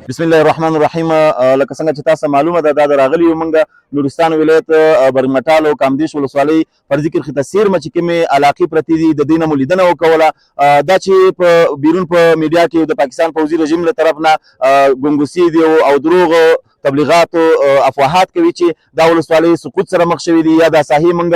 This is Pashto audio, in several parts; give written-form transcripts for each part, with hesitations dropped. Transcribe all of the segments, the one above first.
بسم الله الرحمن الرحیم. لکه څنګه چې تاسو معلومه ده دا د راغلی یو موږ نورستان ولایت برګمټال او کامدیش ولسوالۍ پر ذکر خطه سیر چې کومې علاقې پرتې دي د دې نه مو لیدنه وکوله. دا چې په بیرون په میډیا کې د پاکستان پوځي رژیم له طرف نه ګنګوسې دي او دروغ تبلیغات او افواهات کوي چې دا ولسوالۍ سقوط سره مخ شوې دي یا دا ساحې موږ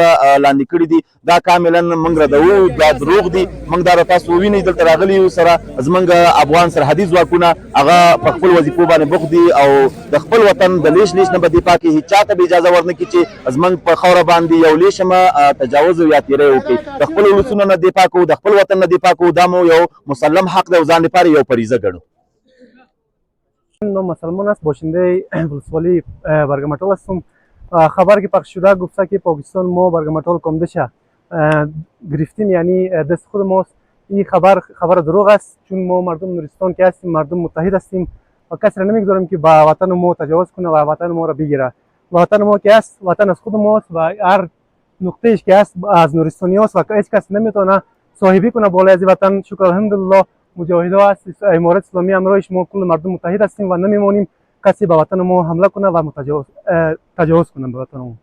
لاندې کړي دي، دا کاملا موږ ردوو، دا دروغ دي. موږ دا تاسو ووینئ دلته راغلي یو سره زموږ افغان سرحدي ځواکونه هغه په خپل وظیفو باندې بوخت دي او د خپل وطن د لیش نه به دفاع کوي. هیڅ چاته به اجازه ورنه کړي چې زموږ په خاوره باندې یو لیشمه تجاوز یا تیری وکړي. د خپل ولسونو نه دفاع کوو، د خپل وطن نه دفاع کوو، دا مو یو مسلم حق دی او ځان لپاره یو فریضه ګڼو. نام مسلمان است، باشنده ولسوالی برگمټال هستم. خبر که پخش شده گفته که پاکستان ما برگمټال کامدیش گرفتیم، یعنی دست خود ماست. این خبر دروغ است، چون ما مردم نورستان که هستیم مردم متحد هستیم و کسی را نمیگذاریم که با وطن ما تجاوز کنه و وطن ما را بگیره. وطن ما که است وطن از خود ماست و هر نقطه‌اش که است از نورستانی است و هیچ کس نمیتونه صاحبی کنه بالای از وطن. شکر الحمدلله مجاهدا هست، امارت اسلامی همراهش ما کل مردم متحد هستیم و نمیمونیم کسی به وطن ما حمله کنه و تجاوز کنه به وطن ما.